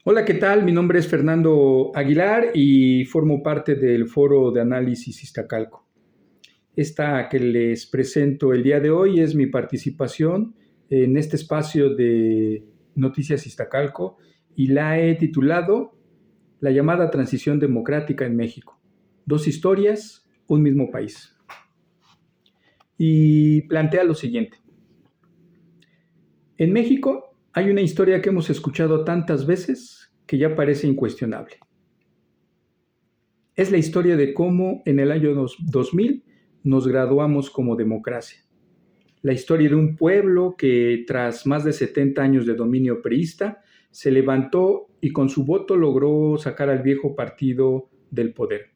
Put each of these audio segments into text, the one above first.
Hola, ¿qué tal? Mi nombre es Fernando Aguilar y formo parte del Foro de Análisis Iztacalco. Esta que les presento el día de hoy es mi participación en este espacio de Noticias Iztacalco y la he titulado La llamada transición democrática en México. Dos historias, un mismo país. Y plantea lo siguiente. En México hay una historia que hemos escuchado tantas veces que ya parece incuestionable. Es la historia de cómo en el año 2000 nos graduamos como democracia. La historia de un pueblo que tras más de 70 años de dominio priista se levantó y con su voto logró sacar al viejo partido del poder.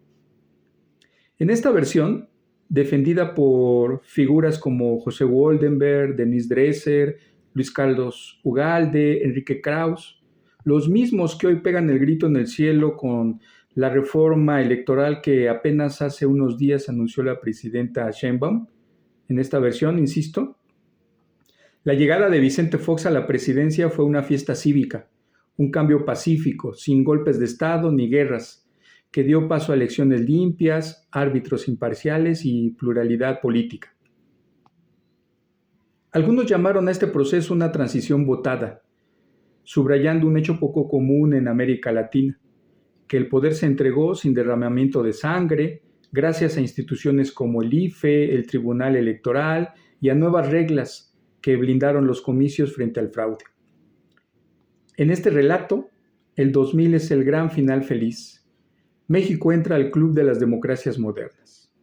En esta versión, defendida por figuras como José Woldenberg, Denise Dresser, Luis Carlos Ugalde, Enrique Kraus, los mismos que hoy pegan el grito en el cielo con la reforma electoral que apenas hace unos días anunció la presidenta Sheinbaum. En esta versión, insisto, la llegada de Vicente Fox a la presidencia fue una fiesta cívica, un cambio pacífico, sin golpes de Estado ni guerras, que dio paso a elecciones limpias, árbitros imparciales y pluralidad política. Algunos llamaron a este proceso una transición votada, subrayando un hecho poco común en América Latina, que el poder se entregó sin derramamiento de sangre, gracias a instituciones como el IFE, el Tribunal Electoral y a nuevas reglas que blindaron los comicios frente al fraude. En este relato, el 2000 es el gran final feliz. México entra al club de las democracias modernas.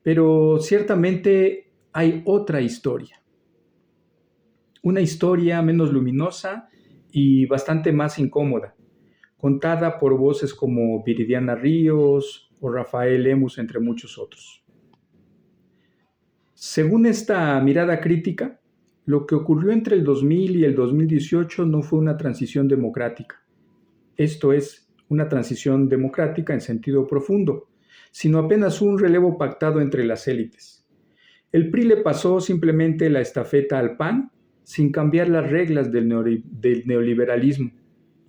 Pero ciertamente hay otra historia. Una historia menos luminosa y bastante más incómoda, contada por voces como Viridiana Ríos o Rafael Lemus, entre muchos otros. Según esta mirada crítica, lo que ocurrió entre el 2000 y el 2018 no fue una transición democrática. Esto es, una transición democrática en sentido profundo, sino apenas un relevo pactado entre las élites. El PRI le pasó simplemente la estafeta al PAN sin cambiar las reglas del neoliberalismo,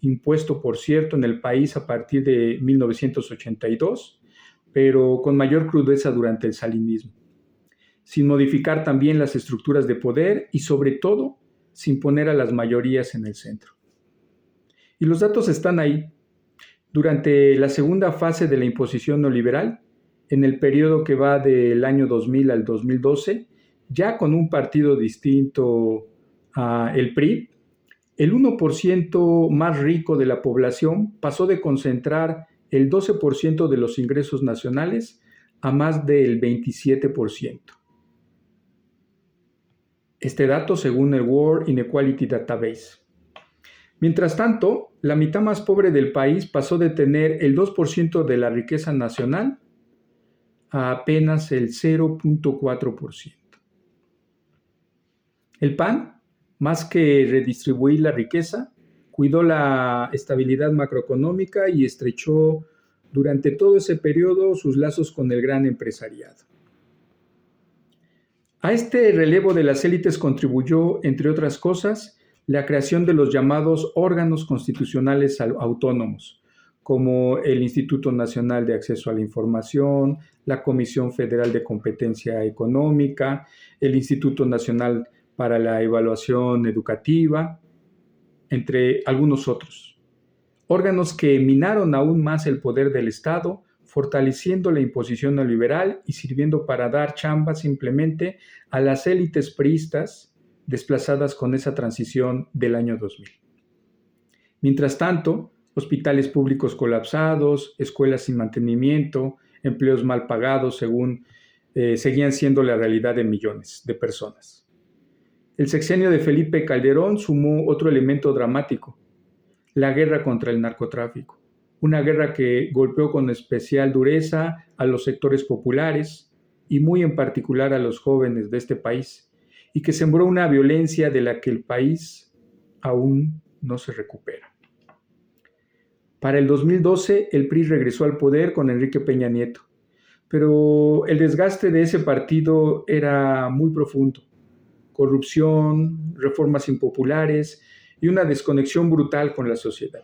impuesto por cierto en el país a partir de 1982, pero con mayor crudeza durante el salinismo, sin modificar también las estructuras de poder y sobre todo sin poner a las mayorías en el centro. Y los datos están ahí. Durante la segunda fase de la imposición neoliberal, en el periodo que va del año 2000 al 2012, ya con un partido distinto al PRI, el 1% más rico de la población pasó de concentrar el 12% de los ingresos nacionales a más del 27%. Este dato según el World Inequality Database. Mientras tanto, la mitad más pobre del país pasó de tener el 2% de la riqueza nacional a apenas el 0.4%. El PAN, más que redistribuir la riqueza, cuidó la estabilidad macroeconómica y estrechó durante todo ese periodo sus lazos con el gran empresariado. A este relevo de las élites contribuyó, entre otras cosas, la creación de los llamados órganos constitucionales autónomos, como el Instituto Nacional de Acceso a la Información, la Comisión Federal de Competencia Económica, el Instituto Nacional para la Evaluación Educativa, entre algunos otros. Órganos que minaron aún más el poder del Estado, fortaleciendo la imposición neoliberal y sirviendo para dar chamba simplemente a las élites priistas desplazadas con esa transición del año 2000. Mientras tanto, hospitales públicos colapsados, escuelas sin mantenimiento, empleos mal pagados, seguían siendo la realidad de millones de personas. El sexenio de Felipe Calderón sumó otro elemento dramático: la guerra contra el narcotráfico, una guerra que golpeó con especial dureza a los sectores populares y muy en particular a los jóvenes de este país, y que sembró una violencia de la que el país aún no se recupera. Para el 2012, el PRI regresó al poder con Enrique Peña Nieto, pero el desgaste de ese partido era muy profundo. Corrupción, reformas impopulares y una desconexión brutal con la sociedad.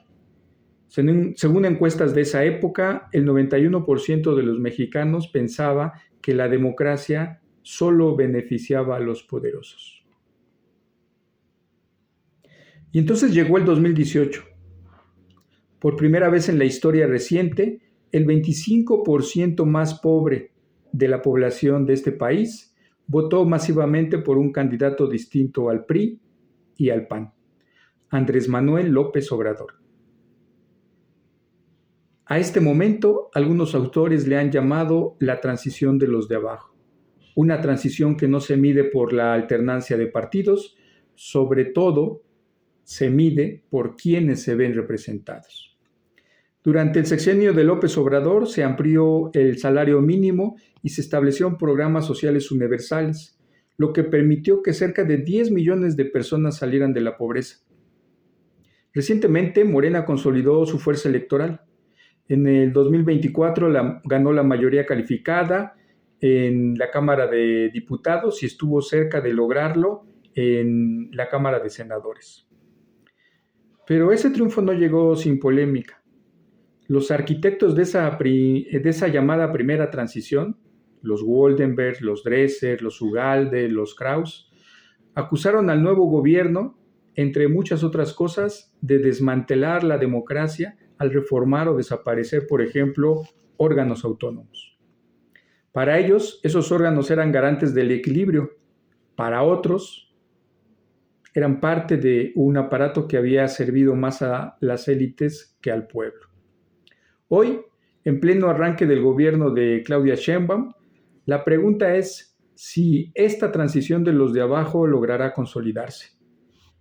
Según encuestas de esa época, el 91% de los mexicanos pensaba que la democracia solo beneficiaba a los poderosos. Y entonces llegó el 2018. Por primera vez en la historia reciente, el 25% más pobre de la población de este país votó masivamente por un candidato distinto al PRI y al PAN, Andrés Manuel López Obrador. A este momento, algunos autores le han llamado la transición de los de abajo, una transición que no se mide por la alternancia de partidos, sobre todo se mide por quienes se ven representados. Durante el sexenio de López Obrador se amplió el salario mínimo y se establecieron programas sociales universales, lo que permitió que cerca de 10 millones de personas salieran de la pobreza. Recientemente, Morena consolidó su fuerza electoral. En el 2024 ganó la mayoría calificada en la Cámara de Diputados y estuvo cerca de lograrlo en la Cámara de Senadores. Pero ese triunfo no llegó sin polémica. Los arquitectos de esa llamada primera transición, los Woldenberg, los Dresser, los Ugalde, los Kraus, acusaron al nuevo gobierno, entre muchas otras cosas, de desmantelar la democracia al reformar o desaparecer, por ejemplo, órganos autónomos. Para ellos, esos órganos eran garantes del equilibrio. Para otros, eran parte de un aparato que había servido más a las élites que al pueblo. Hoy, en pleno arranque del gobierno de Claudia Sheinbaum, la pregunta es si esta transición de los de abajo logrará consolidarse.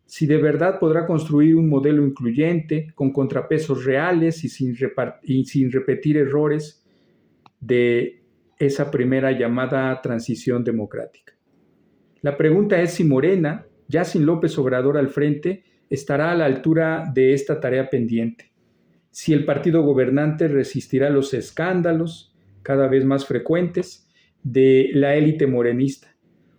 Si de verdad podrá construir un modelo incluyente, con contrapesos reales y sin repetir errores de esa primera llamada transición democrática. La pregunta es si Morena, ya sin López Obrador al frente, estará a la altura de esta tarea pendiente. Si el partido gobernante resistirá los escándalos cada vez más frecuentes de la élite morenista,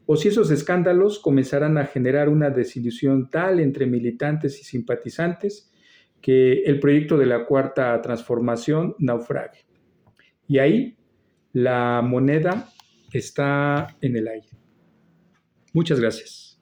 o si esos escándalos comenzarán a generar una desilusión tal entre militantes y simpatizantes que el proyecto de la Cuarta Transformación naufrague. Y ahí la moneda está en el aire. Muchas gracias.